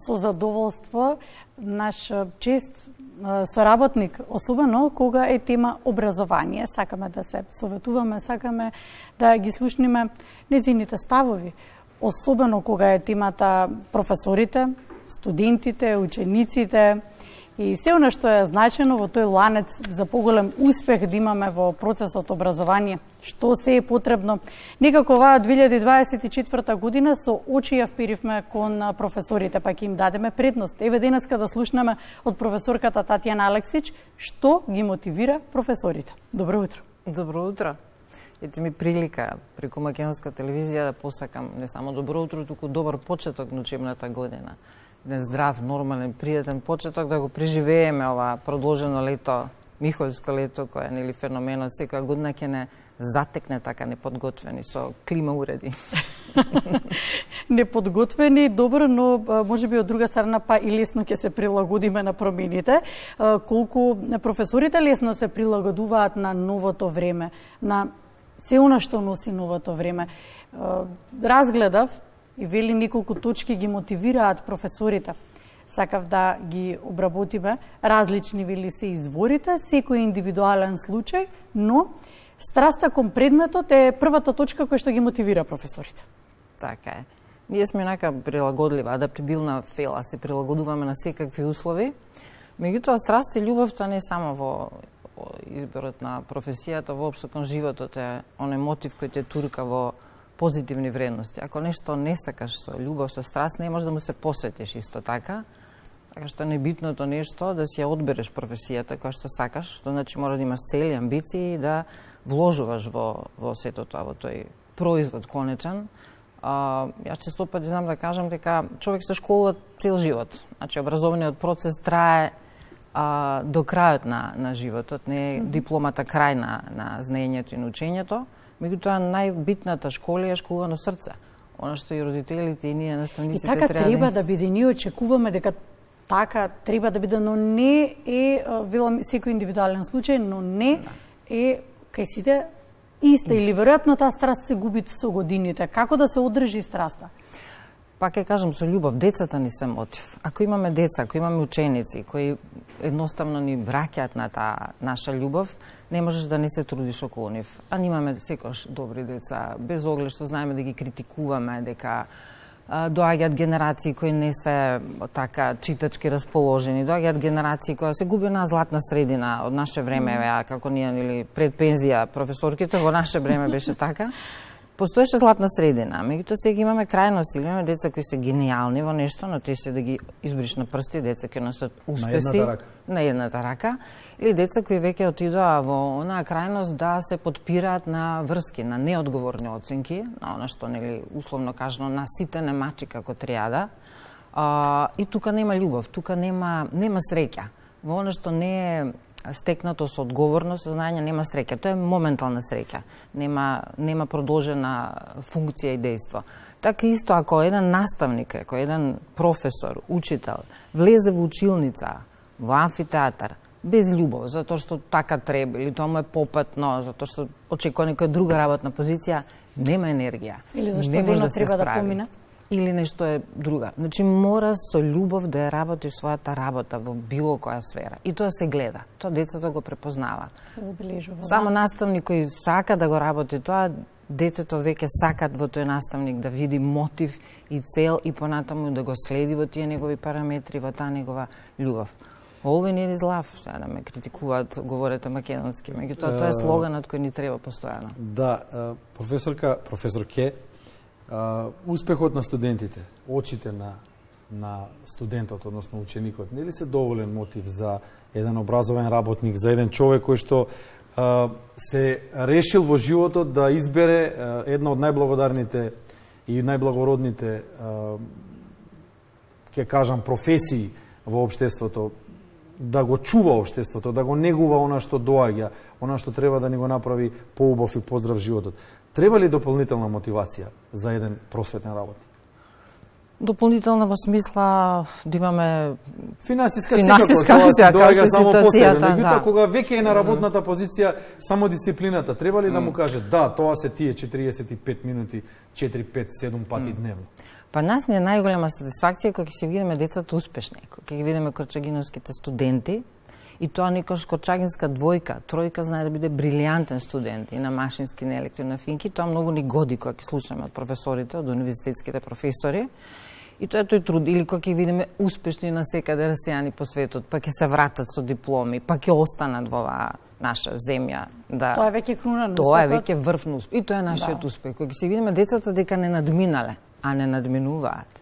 Со задоволство наш чест соработник, особено кога е тема образование. Сакаме да се советуваме, сакаме да ги слушнеме незините ставови. Особено кога е темата професорите, студентите, учениците и се она што е значено во тој ланец за поголем успех да имаме во процесот образование. Што се е потребно? Некако оваа 2024 година со очи ја вперивме кон професорите, па ќе им дадеме предност. Еве денеска да слушнеме од професорката Татјана Алексич што ги мотивира професорите. Добро утро. Добро утро. Ете ми прилика преку Македонска телевизија да посакам не само добро утро, туку добар почеток на учебната година. Еден здрав, нормален, пријатен почеток да го преживееме ова продолжено лето, Михојско лето, кое е нели феноменот секоја година ќе не затекне така неподготвени со клима уреди. Неподготвени, добро, но можеби од друга страна па и лесно ќе се прилагодиме на промените. Колку професорите лесно се прилагодуваат на новото време, на се она што носи новото време. Разгледав и вели неколку точки ги мотивираат професорите. Сакав да ги обработиме. Различни вели се изворите, секој индивидуален случај, но страста кон предметот е првата точка која што ги мотивира професорите. Така е. Ние сме нака прилагодлива, адаптибилна фела, се прилагодуваме на секакви услови. Меѓутоа, страст и љубовта не само во изборот на професијата, воопшто кон животот е оној мотив кој те турка во позитивни вредности. Ако нешто не сакаш со љубов, со страст, не можеш да му се посветиш исто така. Така што небитното нешто да си ја одбереш професијата која што сакаш, што значи мора да имаш цели, амбиции и да вложуваш во сето тоа, во тој производ конечен. Јас често пати знам да кажам дека човек се школува цел живот. Значи образовниот процес трае до крајот на животот, не е дипломата крај на знаењето и на учењето. Меѓутоа, најбитната школа е школувано срце. Она што и родителите и ние наставниците треба... И така треба да биде. Ние очекуваме дека така треба да биде, но не е, велам, секој индивидуален случај, но не е кај сите иста. Или веројатно таа страст се губи со годините. Како да се одржи страста? Пак ќе кажам со љубов, децата ни се мотив. Ако имаме деца, ако имаме ученици кои едноставно ни враќаат на таа наша љубов, не можеш да не се трудиш околу нив. А имаме секојаш добри деца, без оглед што знаеме да ги критикуваме, дека доаѓаат генерации кои не се така читачки расположени, доаѓаат генерации кои се губи на златна средина од наше време, како ние нели пред пензија професорките, во наше време беше така. Постоеше златна средина, меѓутоа сега имаме крајности, имаме деца кои се гениални во нешто, но те се да ги избриш на прсти, деца кои носат успеси на едната рака, или деца кои веќе отидоа во онаа крајност да се подпираат на врски, на неодговорни оценки, на она што нели условно кажано на сите немачи како триада. И тука нема љубов, тука нема среќа. Во она што не е стекнато со одговорност, со знаење, нема среќа. Тоа е моментална среќа. Нема продолжена функција и дејство. Така исто, ако еден наставник, ако еден професор, учител, влезе во училница, во амфитеатар, без љубов, затоа што така треба, или тоа му е попатно, затоа што очекува некоја друга работна позиција, нема енергија. Или зашто вино треба да помине? Или нешто е друга. Значи, мора со љубов да ја работи својата работа во било која сфера. И тоа се гледа. Тоа децата го препознаваат. Се забележува. Само наставник кој сака да го работи тоа, детето веќе сакат во тој наставник да види мотив и цел и понатаму да го следи во тие негови параметри, во таа негова љубов. Always need is love, сега да ме критикуваат, говорете македонски, меѓутоа тоа е слоганот кој ни треба постојано. Да, професорке, успехот на студентите, очите на студентот, односно ученикот, нели се доволен мотив за еден образовен работник, за еден човек кој што се решил во животот да избере една од најблагодарните и најблагородните, ќе кажам, професии во општеството, да го чува општеството, да го негува она што доаѓа, она што треба да ни го направи поубав и поздрав животот. Треба ли дополнителна мотивација за еден просветен работник? Дополнителна во смисла да имаме финансиска ситуација, доаѓа само по себе. Меѓутоа, кога веќе е на работната позиција, само дисциплината, треба ли да му каже да, тоа се тие 45 минути, 4, 5, 7 пати дневно? Па нас не е најголема сатисфакција кога ќе се видиме децата успешни, кога ќе ги видиме корчагиновските студенти, и тоа некош корчагинска двојка, тројка знае да биде брилијантен студент и на машински, на електро, на финки, тоа многу ни годи кога ќе слушаме од професорите, од универзитетските професори. И тоа тој труд, или кога ќе видиме успешни на секаде расејани по светот, па ќе се вратат со дипломи, па ќе останат во оваа наша земја. Да, тоа е веќе крунен успех. Тоа е веќе врвен успех. И тоа е нашиот успех. Кога ќе се видиме децата дека не надминале, а не надминуваат.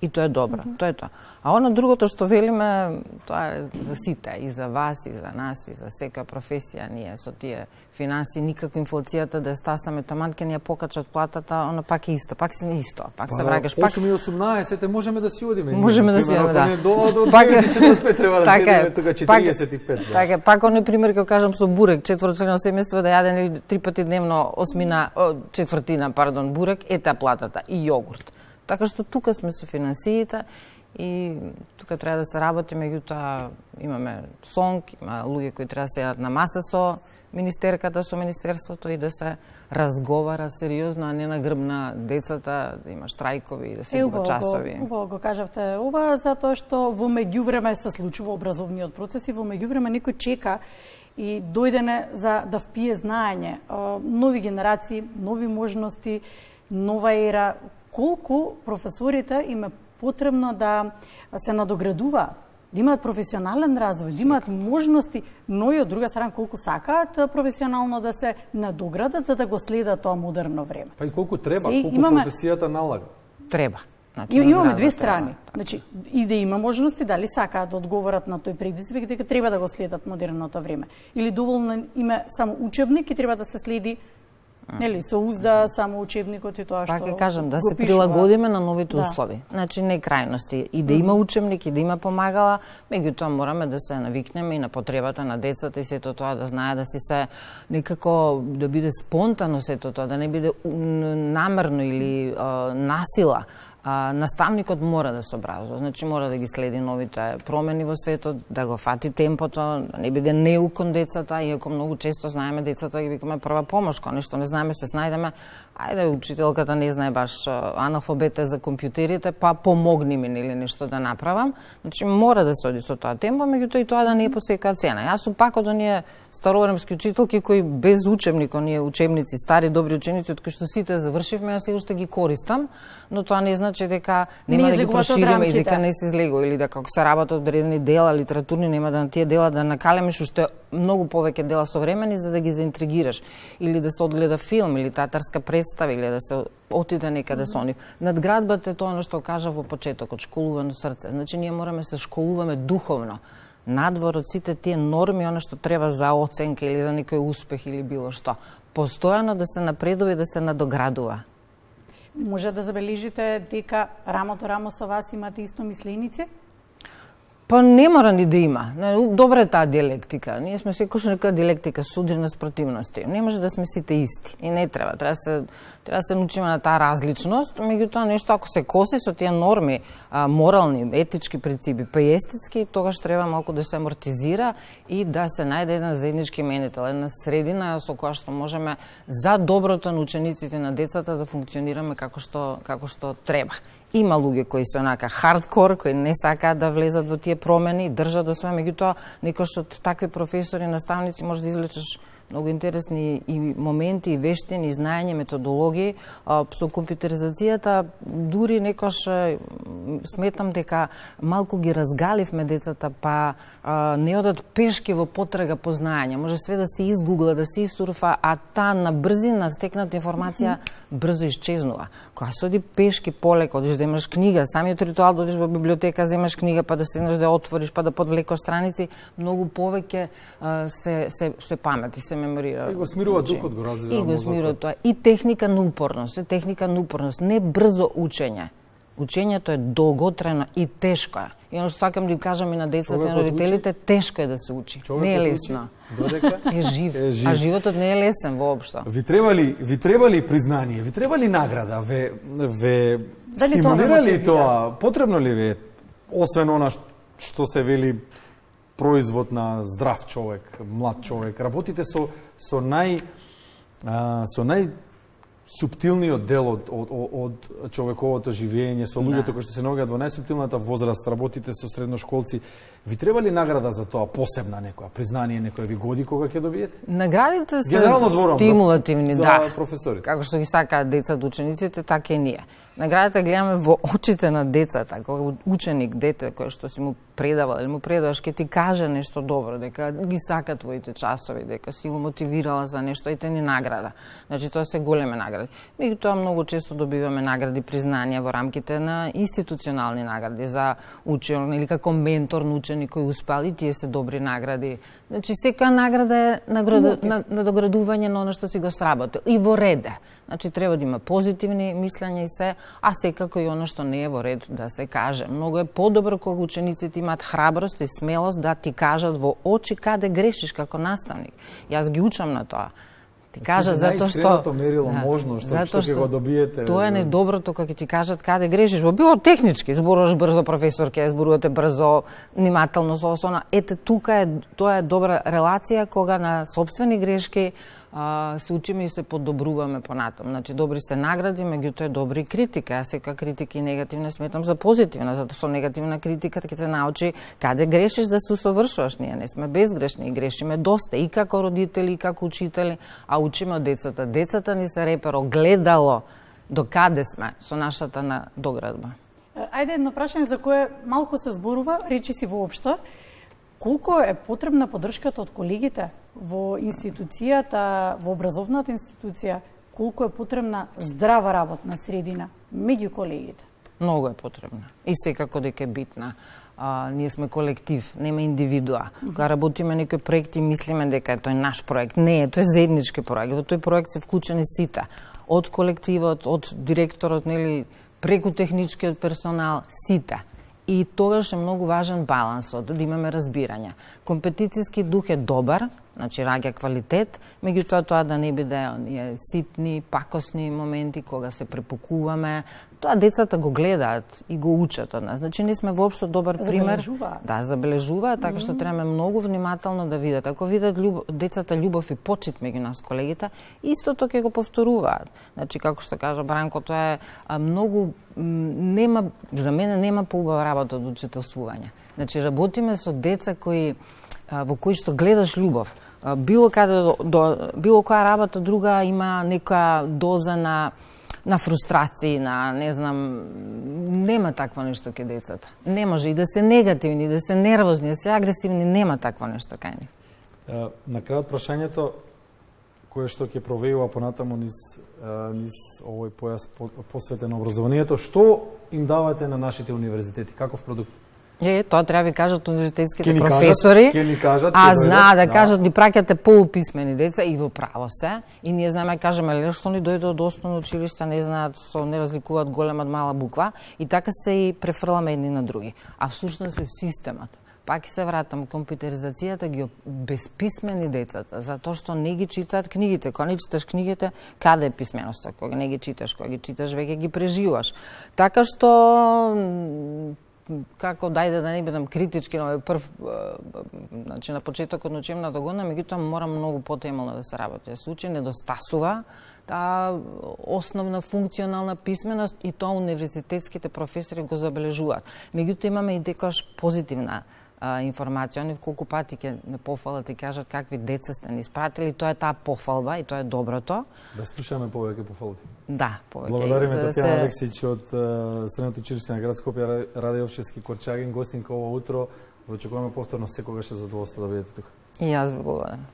И тоа е добро, тоа е тоа. А оно другото што велиме, тоа е за сите, и за вас, и за нас, и за секоја професија. Ние со тие финанси, никако инфлацијата да ја стасаме, таман ке ни ја покачат платата, оно пак е исто, пак се не исто, пак се врагаш. 8 и 18, можеме да си одиме. Можеме да си одиме, да. До 45 треба да седиме, тука 45. Така е, пак оној пример кој кажам со бурек, 4-члено семејство да јаден или 3 пати дневно четвртина, бурек, ета платата и јогурт. Така што тука сме со финансиите и тука треба да се работи, меѓутоа имаме сонг, има луѓе кои треба да седат на маса со министерката, со министерството и да се разговара сериозно, а не на грб на децата, да има штрајкови и да се губат часови. Убаво го кажавте ова, затоа што во меѓувреме се случува образовниот процес и во меѓувреме некој чека и дојдене за да впие знаење, нови генерации, нови можности, нова ера. Колку професорите им е потребно да се надоградуваат, да имаат професионален развој, да имаат можности, но и од друга страна колку сакаат професионално да се надоградат за да го следат тоа модерно време. Па и колку треба, колку професијата налага. Треба. Значи, имаме две страни. Значи, и да има можности, дали сакаат да одговорат на тој предизвик, дека треба да го следат модерното време. Или доволно име само учебник и треба да се следи нели со узда само учебникот и тоа што пак кажам да се прилагодиме на новите услови. Значи не крајности и да има учебник и да има помагала, меѓутоа мораме да се навикнеме и на потребата на децата и сето тоа да знае да си се некако да биде спонтано сето тоа, да не биде намерно или насила. Наставникот мора да се образува, значи мора да ги следи новите промени во светот, да го фати темпото, да не биде неук кон децата, иако многу често знаеме децата ги викаме прва помош, кога нешто не знаеме се снајдеме, ајде учителката не знае баш аналфабет за компјутерите, па помогни ми или нешто да направам. Значи мора да се оди со тоа темпо, меѓутоа и тоа да не е по секоја цена. Јас сум пак од оние староремски учителки кои без учебник, оние учебници, стари добри ученици од кои што сите завршивме, јас сега уште ги користам, но тоа не значи дека нема да ги прошириме и дека не се излегува или дека ако се работат одредени дела литературни нема да на тие дела да накалемиш уште многу повеќе дела современи за да ги заинтригираш или да се одгледа филм или театарска представа или да се отиде некаде со нив. Надградбата е тоа што кажа во почетокот, школувано срце. Значи ние мораме се школуваме духовно. Надвор од сите тие норми, она што треба за оценка или за некој успех или било што. Постојано да се напредува и да се надоградува. Може да забележите дека рамото рамо со вас имате исто мисленици? Па не мора ни да има. Добра е таа диалектика. Ние сме секош нека диалектика, судрина спротивности. Не може да сме сите исти. И не треба. Треба да се научиме на таа различност. Меѓутоа нешто ако се коси со тие норми, морални, етички принципи, па и естетски, тогаш треба малку да се амортизира и да се најде еден заеднички именител, една средина со која што можеме за доброто на учениците на децата да функционираме како што треба. Има луѓе кои се онака хардкор, кои не сакаат да влезат во тие промени, држат до своја, меѓутоа некош од такви професори, наставници може да извлечеш многу интересни и моменти, и вештини, и знаење, методологии. Со компјутеризацијата дури некош сметам дека малку ги разгаливме децата, па не одат пешки во потрага по знаење. Може све да се изгугла, да се исурфа, а таа на брзина стекната информација брзо исчезнува. Кога се оди пешки полека, одиш да имаш книга, самиот ритуал да одиш во библиотека, земаш книга, па да седнеш да ја отвориш, па да подвлекаш страници, многу повеќе се памети, се меморира. И го смирува духот, го развива мозокот. И го смирува тоа. И техника на упорност, не брзо учење. Учењето е долготрено и тешко е. И оно што сакам да им кажам и на децата и на родителите, тешко е да се учи. Не е лесно. Додека е жив. А животот не е лесен воопшто. Ви требали признание, ви требали награда, ве стимулира ли тоа? Потребно ли ви, освен она што се вели производ на здрав човек, млад човек, работите со субтилниот дел од човековото живење со луѓето кои што се наоѓаат во најсубтилната возраст, работите со средношколци, ви треба ли награда за тоа, посебна некоја, признание некоја ви годи кога ќе добиете? Наградите се зборам, стимулативни, за да. професорите. Како што ги сакаат децата, учениците, така и ние. Наградата гледаме во очите на децата, кога ученик, дете кој што си му предавал или му предаваш, ќе ти каже нешто добро, дека ги сака твоите часови, дека си го мотивирала за нешто и те ни награда. Значи тоа се големи награди. Меѓутоа многу често добиваме награди, признанија во рамките на институционални награди за учен или како ментор на ученик кој успел, и тие се добри награди. Значи секоја награда е надоградување на оно што си го сработил и во ред. Значи треба да има позитивни мислења и се, а секако и оно што не е во ред да се каже. Многу е подобро кога учениците имаат храброст и смелост да ти кажат во очи каде грешиш како наставник. Јас ги учам на тоа. Ти кажат затоа што мерило можно што ќе го добиете. Тоа е најдоброто кога ти кажат каде грешиш. Во било технички, зборуваш брзо, професор, ќе зборувате брзо, внимателно со осона. Ете тука тоа е добра релација кога на сопствени грешки се учиме и се подобруваме понатам. Значи, добри се награди, меѓутоа е добри критика. Јас секоја критика и негативна сметам за позитивна, затоа што негативна критика ќе те научи каде грешиш да се усовршуваш. Ние не сме безгрешни и грешиме доста и како родители, и како учители, а учиме од децата. Децата ни се репер огледало до каде сме со нашата надоградба. Ајде едно прашање за кое малку се зборува, речи си воопшто. Колку е потребна поддршката од колегите во институцијата, во образовната институција, колку е потребна здрава работна средина меѓу колегите? Многу е потребна и секако дека е битна. Ние сме колектив, нема индивидуа. Кога работиме некој проект и мислиме дека тој е наш проект, не е, тој е заеднички проект. Во тој проект се вклучени сите, од колективот, од директорот, нели, преку техничкиот персонал, сите. И тогаш е многу важен балансот, да имаме разбирање. Компетицијски дух е добар, значи раѓа квалитет, меѓутоа тоа да не биде оние ситни, пакосни моменти кога се препукуваме. Тоа децата го гледаат и го учат од нас. Значи ние сме воопшто добар пример. Забележуваат. Да, забележуваат, така што треба многу внимателно да видат. Ако видат децата љубов и почит меѓу нас колегите, истото ќе го повторуваат. Значи како што кажа Бранко, тоа е многу за мене нема поубава работа од учителствување. Значи работиме со деца во кои што гледаш љубов. Било која работа друга има некоја доза на фрустрации, не знам, нема такво нешто кај децата. Не може и да се негативни, да се нервозни, да се агресивни, нема такво нешто кај нив. На крајот прашањето кое што ќе провеува понатаму низ овој појас посветен образованието, што им давате на нашите универзитети, каков продукт? Тоа треба ви кажат универзитетските професори. Ќе ни кажат, знаат да кажат, ни праќате полуписмени деца и во право се. И ние знаеме кажеме што ни дојде од основно училиште, не знаат, не разликуваат голема од мала буква и така се и префрламе едни на други. А всушност е системот. Пак се вратам, компјутеризацијата ги безписмени децата, затоа што не ги читаат книгите. Кога не читаш книгите, каде е писменоста? Кога не ги читаш, веќе ги преживуваш. Така што како дајде да не бидам критички на овој прв, значи на почетокот на учебната година, меѓутоа мора многу потемелно да се работи. Се учи недостасува таа основна функционална писменост и тоа универзитетските професори го забележуваат. Меѓутоа имаме и декош позитивна информација, они колку пати ќе ме пофалат и кажат какви деца сте ни испратили, тоа е таа пофалба и тоа е доброто. Да слушаме повеќе пофалби. Да, повеќе. Благодариме Татјана Алексиќ од Средното училиште на град Скопје, Раде Јовчевски Корчагин, гостинка ова утро. Очекуваме повторно секогаш е задоволство да бидете тука. И јас ви благодарам.